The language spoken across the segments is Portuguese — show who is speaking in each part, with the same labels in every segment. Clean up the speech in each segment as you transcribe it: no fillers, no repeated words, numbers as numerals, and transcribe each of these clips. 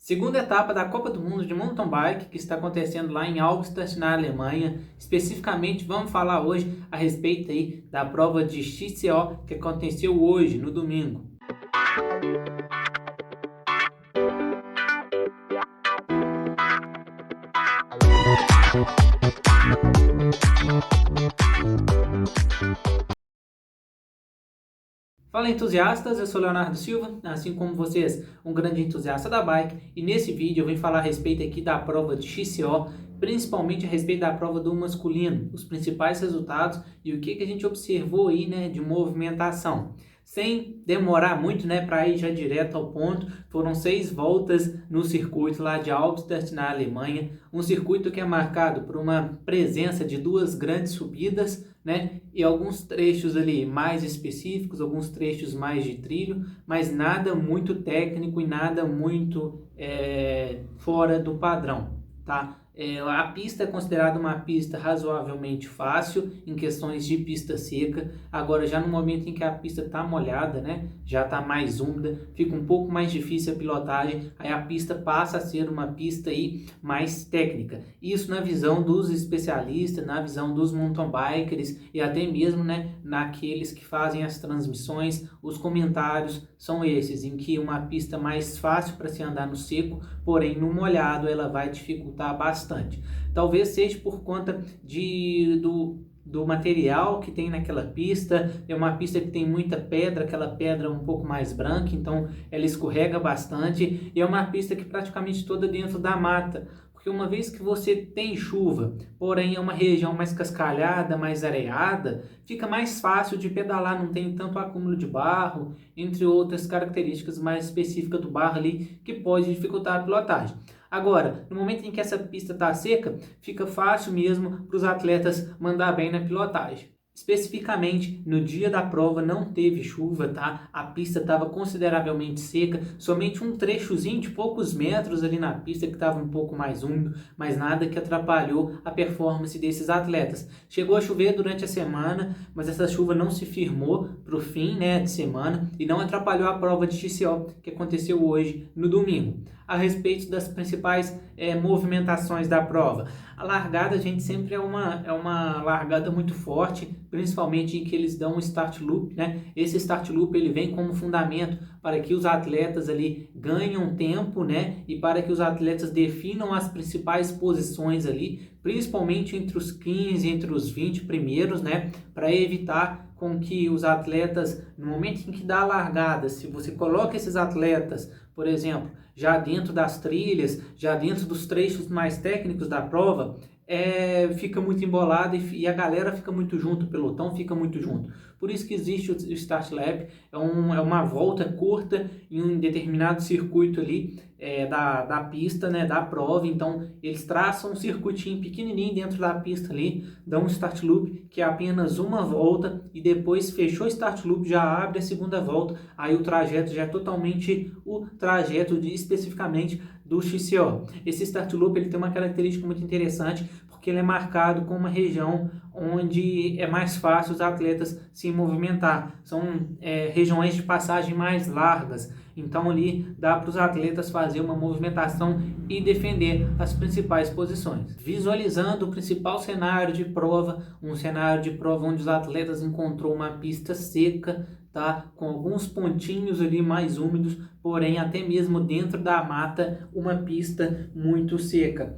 Speaker 1: Segunda etapa da Copa do Mundo de Mountain Bike, que está acontecendo lá em Albstadt, na Alemanha. Especificamente, vamos falar hoje a respeito aí da prova de XCO que aconteceu hoje, no domingo. Fala entusiastas, eu sou Leonardo Silva, assim como vocês, um grande entusiasta da bike, e nesse vídeo eu vim falar a respeito aqui da prova de XCO, principalmente a respeito da prova do masculino, os principais resultados e o que a gente observou aí, né, de movimentação. Sem demorar muito, né, para ir já direto ao ponto, foram 6 voltas no circuito lá de Albstadt, na Alemanha, um circuito que é marcado por uma presença de 2 grandes subidas, né, e alguns trechos ali mais específicos, alguns trechos mais de trilho, mas nada muito técnico e nada muito fora do padrão, tá? A pista é considerada uma pista razoavelmente fácil em questões de pista seca. Agora, já no momento em que a pista está molhada, né, já está mais úmida, fica um pouco mais difícil a pilotagem, aí a pista passa a ser uma pista aí mais técnica. Isso na visão dos especialistas, na visão dos mountain bikers e até mesmo, né, naqueles que fazem as transmissões. Os comentários são esses, em que uma pista mais fácil para se andar no seco, porém no molhado ela vai dificultar bastante. Talvez seja por conta do material que tem naquela pista. É uma pista que tem muita pedra, aquela pedra um pouco mais branca, então ela escorrega bastante, e é uma pista que praticamente toda dentro da mata, porque uma vez que você tem chuva, porém é uma região mais cascalhada, mais areada, fica mais fácil de pedalar, não tem tanto acúmulo de barro, entre outras características mais específicas do barro ali, que pode dificultar a pilotagem. Agora, no momento em que essa pista está seca, fica fácil mesmo para os atletas mandar bem na pilotagem. Especificamente, no dia da prova não teve chuva, tá? A pista estava consideravelmente seca, somente um trechozinho de poucos metros ali na pista que estava um pouco mais úmido, mas nada que atrapalhou a performance desses atletas. Chegou a chover durante a semana, mas essa chuva não se firmou para o fim, né, de semana e não atrapalhou a prova de XCO que aconteceu hoje no domingo. A respeito das principais movimentações da prova, a largada, gente, sempre é uma largada muito forte, principalmente em que eles dão um start loop, né? Esse start loop ele vem como fundamento para que os atletas ali ganhem tempo, né? E para que os atletas definam as principais posições ali, principalmente entre os 15, entre os 20 primeiros, né? Para evitar com que os atletas, no momento em que dá a largada, se você coloca esses atletas, por exemplo, já dentro das trilhas, já dentro dos trechos mais técnicos da prova, fica muito embolado e a galera fica muito junto, o pelotão fica muito junto. Por isso que existe o Start Lap, é uma volta curta em um determinado circuito ali da pista, né, da prova. Então eles traçam um circuitinho pequenininho dentro da pista ali, dão um Start Loop que é apenas uma volta e depois fechou o Start Loop, já abre a segunda volta, aí o trajeto já é totalmente o trajeto especificamente do XCO. Esse Start Loop ele tem uma característica muito interessante, porque ele é marcado com uma região onde é mais fácil os atletas se movimentar. São regiões de passagem mais largas, então ali dá para os atletas fazer uma movimentação e defender as principais posições. Visualizando o principal cenário de prova, um cenário de prova onde os atletas encontrou uma pista seca, tá? Com alguns pontinhos ali mais úmidos, porém até mesmo dentro da mata, uma pista muito seca.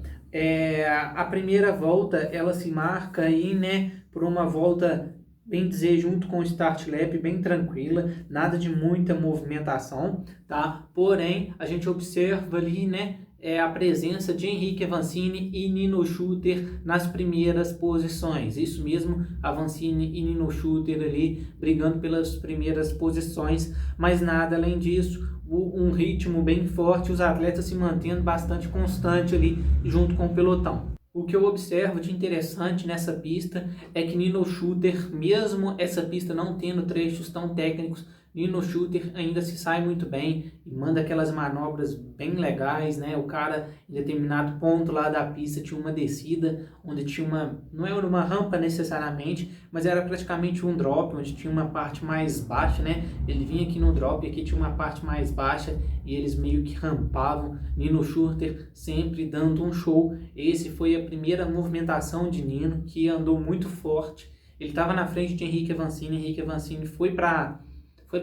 Speaker 1: A primeira volta ela se marca aí, né, por uma volta, bem dizer, junto com o Start Lap, bem tranquila, nada de muita movimentação, tá? Porém, a gente observa ali, né, a presença de Henrique Avancini e Nino Schurter nas primeiras posições. Isso mesmo, Avancini e Nino Schurter ali brigando pelas primeiras posições, mas nada além disso. Um ritmo bem forte, os atletas se mantendo bastante constante ali junto com o pelotão. O que eu observo de interessante nessa pista é que Nino Schurter, mesmo essa pista não tendo trechos tão técnicos, Nino Schurter ainda se sai muito bem e manda aquelas manobras bem legais, né? O cara, em determinado ponto lá da pista, tinha uma descida, onde tinha não era uma rampa necessariamente, mas era praticamente um drop, onde tinha uma parte mais baixa, né? Ele vinha aqui no drop e aqui tinha uma parte mais baixa e eles meio que rampavam. Nino Schurter sempre dando um show. Esse foi a primeira movimentação de Nino, que andou muito forte. Ele estava na frente de Henrique Avancini foi para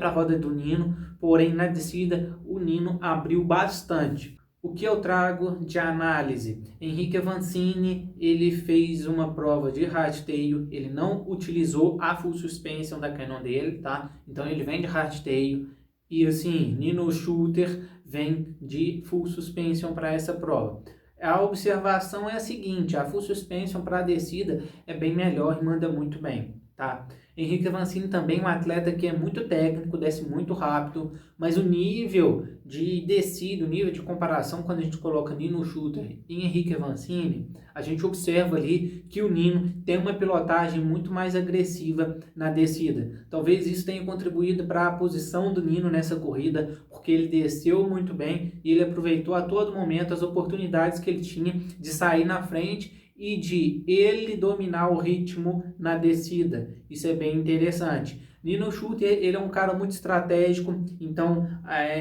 Speaker 1: a roda do Nino, porém na descida o Nino abriu bastante. O que eu trago de análise? Henrique Avancini, ele fez uma prova de hardtail, ele não utilizou a full suspension da Canon dele, tá? Então ele vem de hardtail e assim, Nino Schurter vem de full suspension para essa prova. A observação é a seguinte, a full suspension para a descida é bem melhor e manda muito bem, tá? Henrique Avancini também é um atleta que é muito técnico, desce muito rápido, mas o nível de descida, o nível de comparação, quando a gente coloca Nino Schurter e Henrique Avancini, a gente observa ali que o Nino tem uma pilotagem muito mais agressiva na descida. Talvez isso tenha contribuído para a posição do Nino nessa corrida, porque ele desceu muito bem e ele aproveitou a todo momento as oportunidades que ele tinha de sair na frente e de ele dominar o ritmo na descida. Isso é bem interessante. Nino Schurter, ele é um cara muito estratégico, então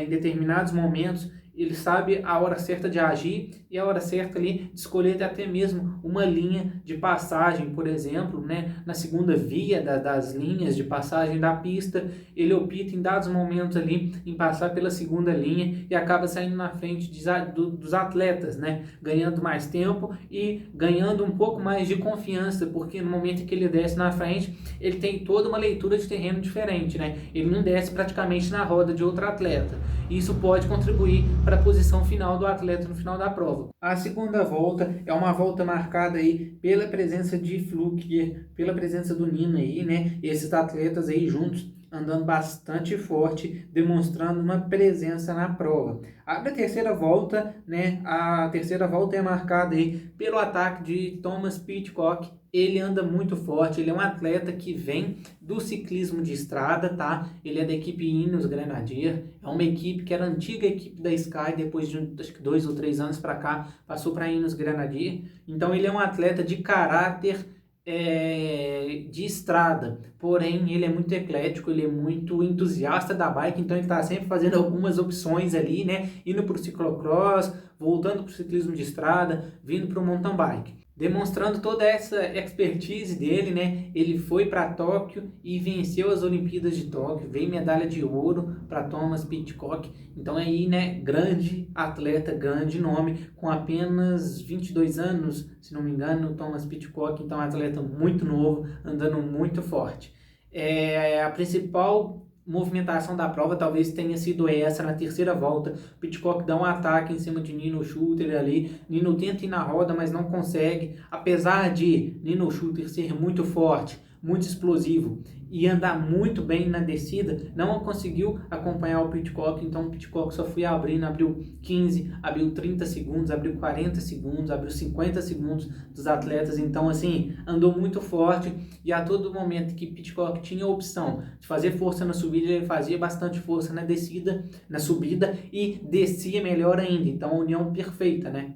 Speaker 1: em determinados momentos ele sabe a hora certa de agir e a hora certa ali de escolher até mesmo uma linha de passagem, por exemplo, né? Na segunda via das linhas de passagem da pista, ele opta em dados momentos ali em passar pela segunda linha e acaba saindo na frente dos atletas, né? Ganhando mais tempo e ganhando um pouco mais de confiança, porque no momento que ele desce na frente, ele tem toda uma leitura de terreno diferente, né? Ele não desce praticamente na roda de outro atleta. Isso pode contribuir para a posição final do atleta no final da prova. A segunda volta é uma volta marcada aí pela presença de Flukiger, pela presença do Nino aí, né? Esses atletas aí juntos andando bastante forte, demonstrando uma presença na prova. A terceira volta, né? A terceira volta é marcada aí pelo ataque de Thomas Pidcock. Ele anda muito forte, ele é um atleta que vem do ciclismo de estrada, tá? Ele é da equipe Ineos Grenadier, é uma equipe que era a antiga equipe da Sky, depois de acho que 2 ou 3 anos para cá, passou para a Ineos Grenadier. Então ele é um atleta de caráter de estrada, porém ele é muito eclético, ele é muito entusiasta da bike, então ele está sempre fazendo algumas opções ali, né? Indo para o ciclocross, voltando para o ciclismo de estrada, vindo para o mountain bike. Demonstrando toda essa expertise dele, né? Ele foi para Tóquio e venceu as Olimpíadas de Tóquio, veio medalha de ouro para Thomas Pidcock. Então aí, né, grande atleta, grande nome, com apenas 22 anos, se não me engano, Thomas Pidcock, então atleta muito novo, andando muito forte. A principal movimentação da prova talvez tenha sido essa na terceira volta. Pidcock dá um ataque em cima de Nino Schurter ali. Nino tenta ir na roda, mas não consegue. Apesar de Nino Schurter ser muito forte, muito explosivo e andar muito bem na descida, não conseguiu acompanhar o Pidcock, então o Pidcock só foi abrindo, abriu 15, abriu 30 segundos, abriu 40 segundos, abriu 50 segundos dos atletas, então assim, andou muito forte e a todo momento que Pidcock tinha a opção de fazer força na subida, ele fazia bastante força na descida, na subida e descia melhor ainda, então a união perfeita, né?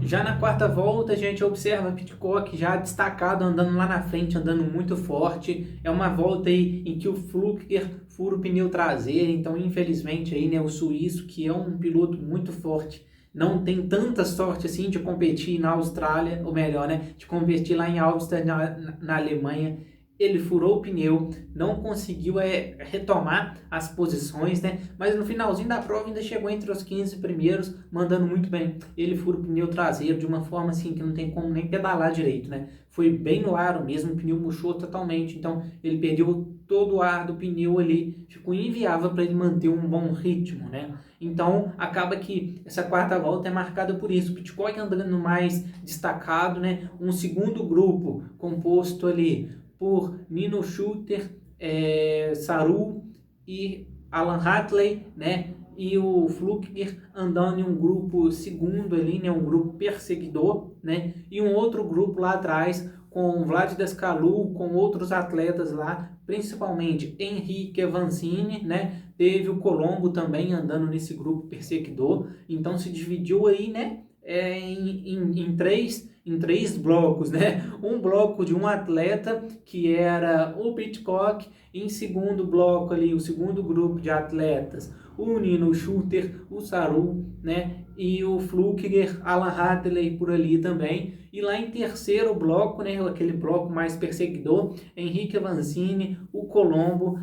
Speaker 1: Já na quarta volta, a gente observa Pidcock já destacado, andando lá na frente, andando muito forte. É uma volta aí em que o Flukiger fura o pneu traseiro, então infelizmente aí, né, o suíço, que é um piloto muito forte, não tem tanta sorte assim de competir na Austrália, ou melhor, né, de competir lá em Albstadt, na Alemanha. Ele furou o pneu, não conseguiu retomar as posições, né? Mas no finalzinho da prova ainda chegou entre os 15 primeiros, mandando muito bem. Ele fura o pneu traseiro de uma forma assim que não tem como nem pedalar direito, né? Foi bem no aro mesmo, o pneu murchou totalmente, então ele perdeu todo o ar do pneu ali, ficou inviável para ele manter um bom ritmo, né? Então acaba que essa quarta volta é marcada por isso, o Pidcock andando mais destacado, né? Um segundo grupo composto ali por Nino Schurter, Saru e Alan Hartley, né? E o Flukiger andando em um grupo segundo ali, né? Um grupo perseguidor, né? E um outro grupo lá atrás com Vlad Descalu, com outros atletas lá principalmente Henrique Avancini, né? Teve o Colombo também andando nesse grupo perseguidor, então se dividiu aí, né? Em três blocos, né? Um bloco de um atleta que era o Pidcock, em segundo bloco ali, o segundo grupo de atletas, o Nino Schurter, o Saru, né? E o Flukiger, Alan Hartley por ali também. E lá em terceiro bloco, né? Aquele bloco mais perseguidor, Henrique Avancini, o Colombo,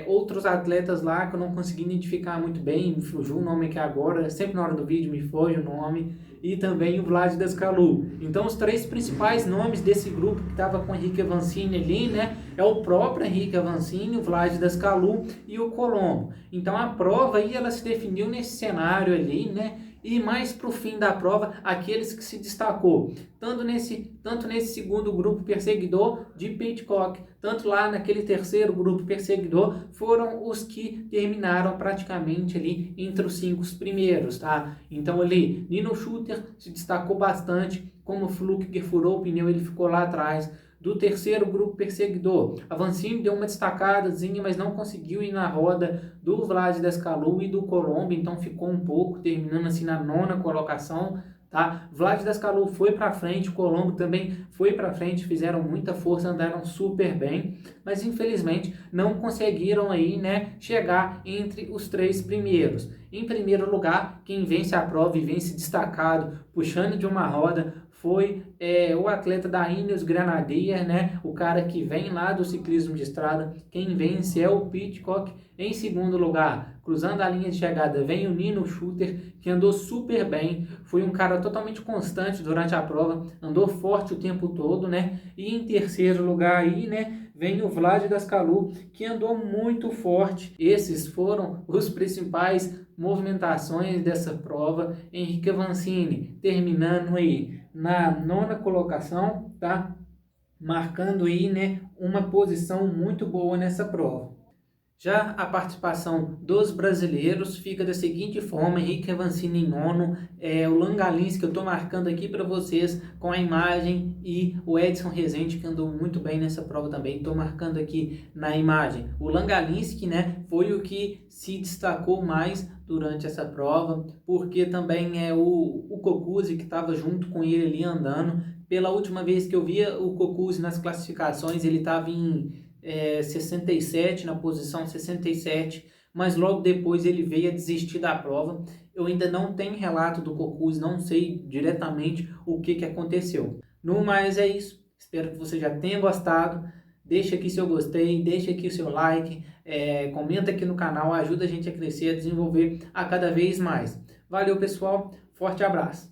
Speaker 1: outros atletas lá que eu não consegui identificar muito bem, me fugiu o nome aqui agora, sempre na hora do vídeo me foge o nome, e também o Vlad Dascalu. Então os três principais nomes desse grupo que estava com o Henrique Avancini ali, né, é o próprio Henrique Avancini, o Vlad Dascalu e o Colombo. Então a prova aí ela se definiu nesse cenário ali, né, e mais para o fim da prova, aqueles que se destacou, tanto nesse segundo grupo perseguidor de Pidcock, tanto lá naquele terceiro grupo perseguidor, foram os que terminaram praticamente ali entre os 5 primeiros, tá? Então ali, Nino Schurter se destacou bastante, como o Flukiger furou o pneu, ele ficou lá atrás. Do terceiro grupo perseguidor, Avancini deu uma destacadazinha, mas não conseguiu ir na roda do Vlad Dascalu e do Colombo, então ficou um pouco, terminando assim na 9ª colocação, tá? Vlad Dascalu foi para frente, o Colombo também foi para frente, fizeram muita força, andaram super bem, mas infelizmente não conseguiram aí, né, chegar entre os 3 primeiros. Em primeiro lugar, quem vence a prova e vence destacado, puxando de uma roda, foi o atleta da Ineos Grenadier, né? O cara que vem lá do ciclismo de estrada. Quem vence é o Pidcock. Em segundo lugar, cruzando a linha de chegada, vem o Nino Schurter, que andou super bem. Foi um cara totalmente constante durante a prova, andou forte o tempo todo, né? E em terceiro lugar aí, né, vem o Vlad Dascalu, que andou muito forte. Esses foram os principais movimentações dessa prova. Henrique Avancini terminando aí na 9ª colocação, tá? Marcando aí, né, uma posição muito boa nessa prova. Já a participação dos brasileiros fica da seguinte forma: Henrique Avancini em 9º, o Langalins, que eu estou marcando aqui para vocês com a imagem, e o Edson Rezende, que andou muito bem nessa prova também, estou marcando aqui na imagem. O Langalinski, né, foi o que se destacou mais durante essa prova, porque também o Cocuzzi, que estava junto com ele ali andando. Pela última vez que eu via o Cocuzzi nas classificações, ele estava em 67, na posição 67, mas logo depois ele veio a desistir da prova. Eu ainda não tenho relato do Cocuzzi, não sei diretamente o que aconteceu. No mais é isso, espero que você já tenha gostado. Deixa aqui seu gostei, deixa aqui o seu like, comenta aqui no canal, ajuda a gente a crescer, a desenvolver a cada vez mais. Valeu pessoal, forte abraço!